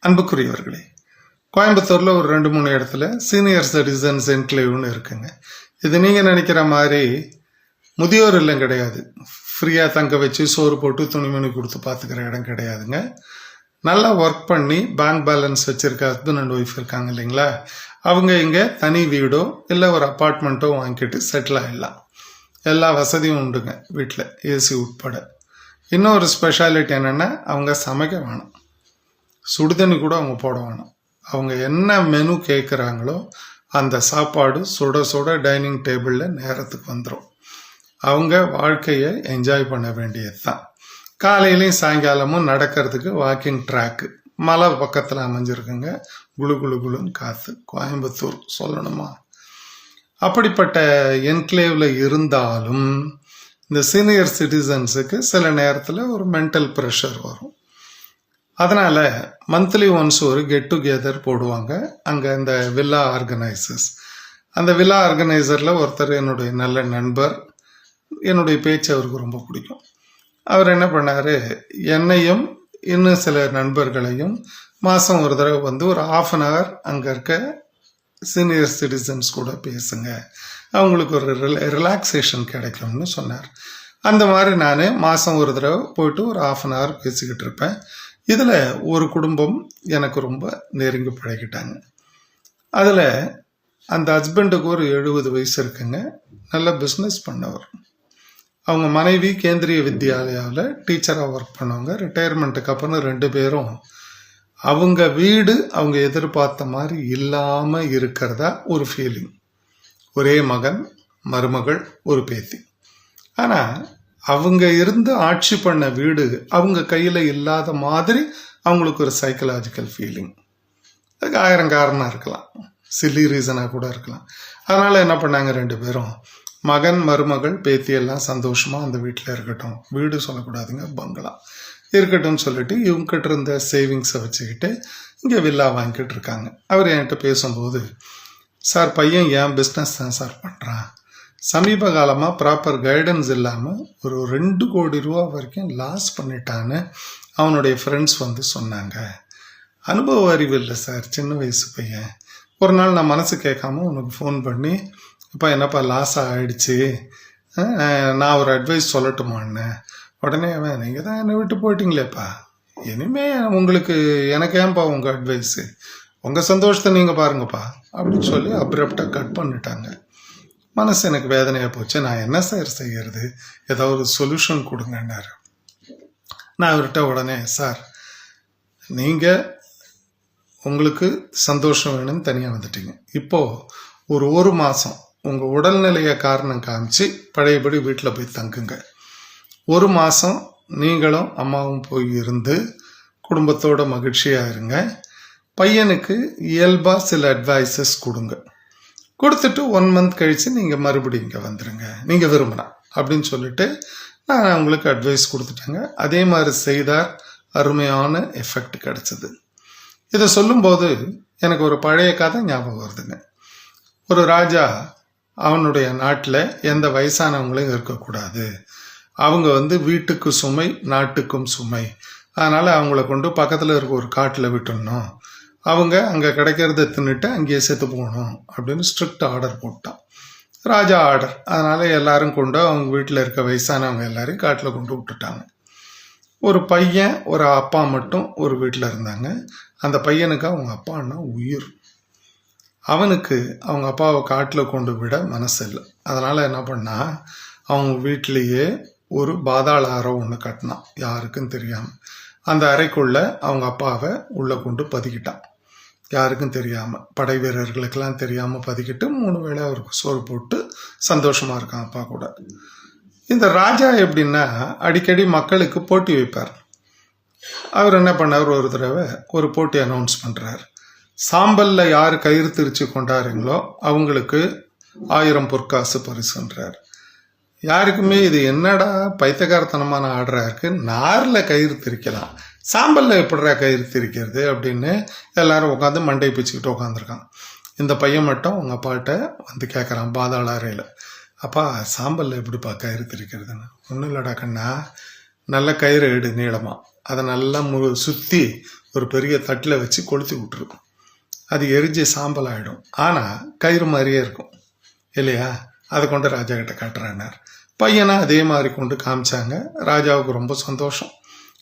அன்புக்குரியவர்களே, கோயம்புத்தூரில் ஒரு 2-3 இடத்துல சீனியர் சிட்டிசன்ஸ் என்க்ளேவ்னு இருக்குங்க. இது நீங்கள் நினைக்கிற மாதிரி முதியோர் இல்லம் கிடையாது. ஃப்ரீயாக தங்க வச்சு சோறு போட்டு துணிமணி கொடுத்து பார்த்துக்கிற இடம் கிடையாதுங்க. நல்லா ஒர்க் பண்ணி பேங்க் பேலன்ஸ் வச்சுருக்க ஹஸ்பண்ட் அண்ட் ஒய்ஃப் இருக்காங்க இல்லைங்களா, அவங்க இங்கே தனி வீடோ இல்லை ஒரு அப்பார்ட்மெண்ட்டோ வாங்கிட்டு செட்டில் ஆகிடலாம். எல்லா வசதியும் உண்டுங்க வீட்டில், ஏசி உட்பட. இன்னொரு ஸ்பெஷாலிட்டி என்னென்னா, அவங்க சமைக்க வேணும், சுடுதண்ணி கூட அவங்க போட வேணும். அவங்க என்ன மெனு கேட்குறாங்களோ அந்த சாப்பாடு சுட சுட டைனிங் டேபிளில் நேரத்துக்கு வந்துடும். அவங்க வாழ்க்கையை என்ஜாய் பண்ண வேண்டியது தான். காலையிலையும் சாயங்காலமும் நடக்கிறதுக்கு வாக்கிங் ட்ராக்கு மலை பக்கத்தில் அமைஞ்சிருக்குங்க. குளு குளு குளுன்னு காற்று. கோயம்புத்தூர் சொல்லணுமா? அப்படிப்பட்ட என்க்ளேவில் இருந்தாலும் இந்த சீனியர் சிட்டிசன்ஸுக்கு சில நேரத்தில் ஒரு மென்டல் ப்ரெஷர் வரும். அதனால் மந்த்லி ஒன்ஸ் ஒரு கெட் டுகெதர் போடுவாங்க அங்கே இந்த வில்லா ஆர்கனைசர்ஸ். அந்த வில்லா ஆர்கனைசரில் ஒருத்தர் என்னுடைய நல்ல நண்பர். என்னுடைய பேச்சு அவருக்கு ரொம்ப பிடிக்கும். அவர் என்ன பண்ணார், என்னையும் இன்னும் சில நண்பர்களையும் மாதம் ஒரு தடவை வந்து ஒரு 1/2 hour அங்கே இருக்க சீனியர் சிட்டிசன்ஸ் கூட பேசுங்க, அவங்களுக்கு ஒரு ரிலாக்ஸேஷன் கிடைக்கும்னு சொன்னார். அந்த மாதிரி நான் மாதம் ஒரு தடவை போயிட்டு ஒரு 1/2 hour பேசிக்கிட்டு இருப்பேன். இதில் ஒரு குடும்பம் எனக்கு ரொம்ப நெருங்கி பழகிட்டாங்க. அதில் அந்த ஹஸ்பண்டுக்கு ஒரு 70 வயசு இருக்குங்க. நல்ல பிஸ்னஸ் பண்ணவர். அவங்க மனைவி கேந்திரிய வித்யாலயாவில் டீச்சராக ஒர்க் பண்ணவங்க. ரிட்டையர்மெண்ட்டுக்கு அப்புறம் 2 பேரும் அவங்க வீடு அவங்க எதிர்பார்த்த மாதிரி இல்லாமல் இருக்கிறதா ஒரு ஃபீலிங். ஒரே மகன், மருமகள், ஒரு பேத்தி. ஆனால் அவங்க இருந்து ஆட்சி பண்ண வீடு அவங்க கையில் இல்லாத மாதிரி அவங்களுக்கு ஒரு சைக்கலாஜிக்கல் ஃபீலிங். அதுக்கு 1000 காரணம் இருக்கலாம், சில்லி ரீசனாக கூட இருக்கலாம். அதனால் என்ன பண்ணாங்க, 2 பேரும் மகன், மருமகள், பேத்தி எல்லாம் சந்தோஷமாக அந்த வீட்டில் இருக்கட்டும், வீடு சொல்லக்கூடாதுங்க, பங்களா இருக்கட்டும்னு சொல்லிட்டு இவங்ககிட்ட இருந்த சேவிங்ஸை வச்சுக்கிட்டு இங்கே வில்லா வாங்கிட்டு இருக்காங்க. அவர் என்கிட்ட பேசும்போது, சார் பையன் ஏன் பிஸ்னஸ் தான் சார் பண்ணுறான், சமீப காலமாக ப்ராப்பர் கைடன்ஸ் இல்லாமல் ஒரு 2 கோடி ரூபா வரைக்கும் லாஸ் பண்ணிட்டான்னு அவனுடைய ஃப்ரெண்ட்ஸ் வந்து சொன்னாங்க. அனுபவ அறிவு இல்லை சார், சின்ன வயசு பையன். ஒரு நாள் நான் மனசு கேட்காம உனக்கு ஃபோன் பண்ணி, இப்போ என்னப்பா லாஸ் ஆகிடுச்சு, நான் ஒரு அட்வைஸ் சொல்லட்டுமான்னு. உடனே அவன், நீங்கள் தான் என்னை விட்டு போயிட்டீங்களேப்பா, இனிமே உங்களுக்கு எனக்கு ஏன்பா உங்கள் அட்வைஸு, உங்கள் சந்தோஷத்தை நீங்கள் பாருங்கப்பா அப்படின்னு சொல்லி அப்ரப்டாக கட் பண்ணிட்டாங்க. மனசு எனக்கு வேதனையாக போச்சு. நான் என்ன சார் செய்யறது, ஏதாவது ஒரு சொல்யூஷன் கொடுங்கன்னாரு. நான் அவர்கிட்ட உடனே, சார் நீங்கள் உங்களுக்கு சந்தோஷம் வேணும்னு தனியாக வந்துட்டீங்க, இப்போது ஒரு மாதம் உங்கள் உடல்நிலையை காரணம் காமிச்சு பழையபடி வீட்டில் போய் தங்குங்க. 1 மாதம் நீங்களும் அம்மாவும் போய் இருந்து குடும்பத்தோட மகிழ்ச்சியாக இருங்க. பையனுக்கு இயல்பாக சில அட்வைசஸ் கொடுங்க. கொடுத்துட்டு 1 month கழித்து நீங்கள் மறுபடியும் இங்கே வந்துடுங்க, நீங்கள் விரும்பினா அப்படின்னு சொல்லிட்டு நான் உங்களுக்கு அட்வைஸ் கொடுத்துட்டேங்க. அதே மாதிரி செய்தார். அருமையான எஃபெக்ட் கிடச்சிது. இதை சொல்லும்போது எனக்கு ஒரு பழைய கதை ஞாபகம் வருதுங்க. ஒரு ராஜா அவனுடைய நாட்டில் எந்த வயசானவங்களையும் இருக்கக்கூடாது, அவங்க வந்து வீட்டுக்கு சுமை, நாட்டுக்கும் சுமை, அதனால் அவங்கள கொண்டு பக்கத்தில் இருக்க ஒரு காட்டில் விட்டுடணும், அவங்க அங்கே கிடைக்கிறத தின்னுட்டு அங்கேயே செத்து போகணும் அப்படின்னு ஸ்ட்ரிக்ட் ஆர்டர் போட்டான். ராஜா ஆர்டர். அதனால் எல்லாரும் கொண்டு அவங்க வீட்டில் இருக்க வயசானவங்க எல்லாரையும் காட்டில் கொண்டு விட்டுட்டாங்க. ஒரு பையன், ஒரு அப்பா மட்டும் ஒரு வீட்டில் இருந்தாங்க. அந்த பையனுக்கு அவங்க அப்பான்னா உயிர். அவனுக்கு அவங்க அப்பாவை காட்டில் கொண்டு விட மனசு இல்லை. அதனால் என்ன பண்ணா, அவங்க வீட்டிலேயே ஒரு பாதாள அறை ஒன்று கட்டினான், யாருக்கும் தெரியாமல். அந்த அறைக்குள்ளே அவங்க அப்பாவை உள்ளே கொண்டு பதுக்கிட்டான், யாருக்கும் தெரியாமல், படை வீரர்களுக்கெல்லாம் தெரியாமல் பதுக்கிட்டு 3 வேளை அவருக்கு சோறு போட்டு சந்தோஷமாக இருக்கான் அப்பா கூட. இந்த ராஜா எப்படின்னா அடிக்கடி மக்களுக்கு போட்டி வைப்பார். அவர் என்ன பண்ணார், ஒரு தடவை ஒரு போட்டி அனௌன்ஸ் பண்ணுறார். சாம்பல்ல யார் கயிறு திரிச்சு கொண்டாருங்களோ அவங்களுக்கு 1000 பொற்காசு பரிசுன்றார். யாருக்குமே இது என்னடா பைத்தியக்காரத்தனமான ஆர்டராக இருக்குது, நாரில் கயிறு திரிக்கலாம், சாம்பலில் எப்படிடா கயிறு திரிக்கிறது அப்படின்னு எல்லாரும் உட்காந்து மண்டை பிச்சுக்கிட்டு உட்காந்துருக்கான். இந்த பையன் மட்டும் அவங்க அப்பாட்ட வந்து கேட்குறான் பாதாள அறையில், அப்பா சாம்பலில் எப்படிப்பா கயிறு திரிக்கிறதுன்னு. ஒன்றும் இல்லடா கண்ணா, நல்ல கயிறு எடு நீளமாக, அதை நல்லா சுற்றி ஒரு பெரிய தட்டில் வச்சு கொளுத்தி விட்டுருக்கும். அது எரிஞ்சு சாம்பல் ஆகிடும். ஆனால் கயிறு மாதிரியே இருக்கும் இல்லையா? அதை கொண்டு ராஜா கிட்ட காட்டுறானார். பையனை அதே மாதிரி கொண்டு காமிச்சாங்க. ராஜாவுக்கு ரொம்ப சந்தோஷம்.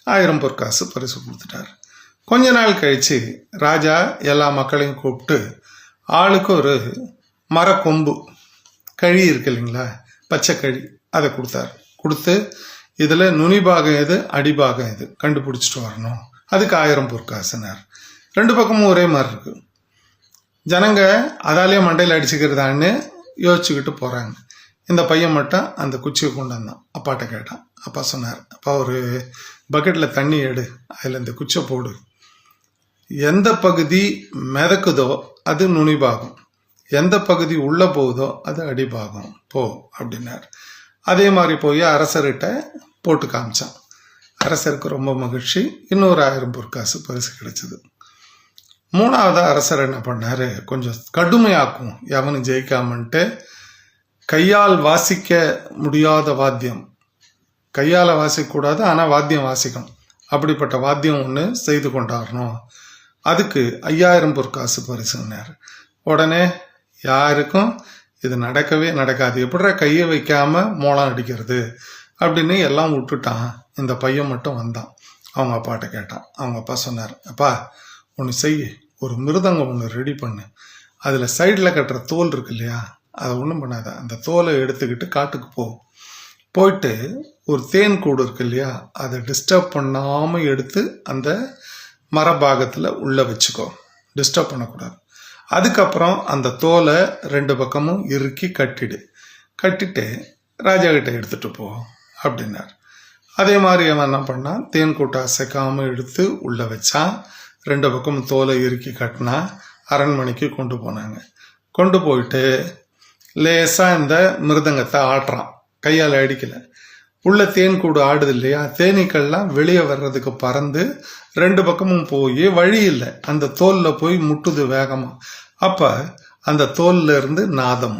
1000 பொற்காசு பரிசு கொடுத்துட்டார். கொஞ்ச நாள் கழிச்சு ராஜா எல்லா மக்களையும் கூப்பிட்டு ஆளுக்கு ஒரு மரக்கொம்பு, கழி இருக்கு இல்லைங்களா, பச்சை கழி, அதை கொடுத்தாரு. கொடுத்து இதில் நுனி பாகம் எது அடிபாகம் எது கண்டுபிடிச்சிட்டு வரணும், அதுக்கு 1000 பொற்காசுனார். 2 பக்கமும் ஒரே மாதிரி இருக்கு. ஜனங்க அதாலேயே மண்டையில் அடிச்சுக்கிறதான்னு யோசிச்சுக்கிட்டு போகிறாங்க. இந்த பையன் மட்டும் அந்த குச்சியை கொண்டு வந்தான். அப்பாட்ட கேட்டான். அப்பா சொன்னார், அப்பா ஒரு பக்கெட்டில் தண்ணி எடு, அதில் இந்த குச்சியை போடு, எந்த பகுதி மிதக்குதோ அது நுனி பாகம், எந்த பகுதி உள்ளே போகுதோ அது அடிபாகம் போ அப்படின்னார். அதே மாதிரி போய் அரசர்கிட்ட போட்டு காமிச்சான். அரசருக்கு ரொம்ப மகிழ்ச்சி. இன்னொரு 1000 பொற்காசு பரிசு கிடைச்சது. 3வது அரசர் என்ன பண்ணாரு, கொஞ்சம் கடுமையாக்கும் எவனும் ஜெயிக்காமன்ட்டு கையால் வாசிக்க முடியாத வாத்தியம், கையால் வாசிக்கக்கூடாது ஆனால் வாத்தியம் வாசிக்கும், அப்படிப்பட்ட வாத்தியம் ஒன்று செய்து கொண்டாடணும், அதுக்கு 5000 பொற்காசு பரிசுன்னார். உடனே யாருக்கும் இது நடக்கவே நடக்காது, எப்படிற கையை வைக்காம மோளம் அடிக்கிறது அப்படின்னு எல்லாம் விட்டுட்டான். இந்த பையன் மட்டும் வந்தான். அவங்க அப்பாட்ட கேட்டான். அவங்க அப்பா சொன்னார், அப்பா ஒன்று செய், ஒரு மிருதங்கம் ஒன்று ரெடி பண்ணு, அதில் சைடில் கட்டுற தோல் இருக்கு இல்லையா, அதை ஒன்றும் பண்ணாத, அந்த தோலை எடுத்துக்கிட்டு காட்டுக்கு போயிட்டு ஒரு தேன் கூடு இருக்கு இல்லையா, அதை டிஸ்டர்ப் பண்ணாமல் எடுத்து அந்த மரபாகத்தில் உள்ளே வச்சுக்கோ, டிஸ்டர்ப் பண்ணக்கூடாது. அதுக்கப்புறம் அந்த தோலை 2 பக்கமும் இறுக்கி கட்டிட்டு ராஜா கிட்ட எடுத்துகிட்டு போ அப்படின்னார். அதே மாதிரி அவன் என்ன பண்ணான், தேன் கூட்டை அசைக்காமல் எடுத்து உள்ளே வச்சான். 2 பக்கமும் தோலை இறுக்கி கட்டினா அரண்மனைக்கு கொண்டு போனாங்க. கொண்டு போயிட்டு லேசாக இந்த மிருதங்கத்தை ஆட்டுறான், கையால் அடிக்கலை. உள்ள தேன் கூடு ஆடுது இல்லையா, தேனீக்கள்லாம் வெளியே வர்றதுக்கு பறந்து 2 பக்கமும் போய் வழி இல்லை, அந்த தோலில் போய் முட்டுது வேகமாக. அப்போ அந்த தோல்ல இருந்து நாதம்,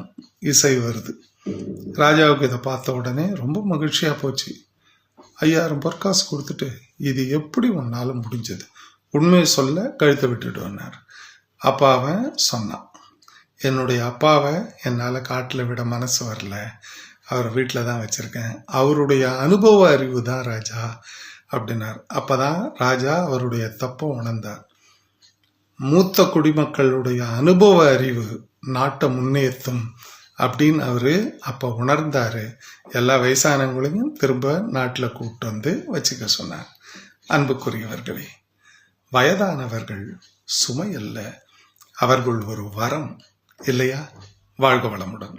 இசை வருது. ராஜாவுக்கு இதை பார்த்த உடனே ரொம்ப மகிழ்ச்சியாக போச்சு. 5000 பொற்காசு கொடுத்துட்டு இது எப்படி உன்னால முடிஞ்சது, உண்மையை சொல்ல கழுத்தை விட்டுடுவார். அப்பாவை சொன்னான், என்னுடைய அப்பாவை என்னால் காட்டில் விட மனசு வரல, அவர் வீட்டில் தான் வச்சுருக்கேன், அவருடைய அனுபவ அறிவு தான் ராஜா அப்படின்னார். அப்போ தான் ராஜா அவருடைய தப்பை உணர்ந்தார். மூத்த குடிமக்களுடைய அனுபவ அறிவு நாட்டை முன்னேற்றும் அப்படின்னு அவர் அப்போ உணர்ந்தார். எல்லா வயசானவங்களையும் திரும்ப நாட்டில் கூப்பிட்டு வந்து வச்சுக்க சொன்னார். அன்புக்குரியவர்களே, வயதானவர்கள் சுமை அல்ல, அவர்கள் ஒரு வரம் இல்லையா? வாழ்க வளமுடன்.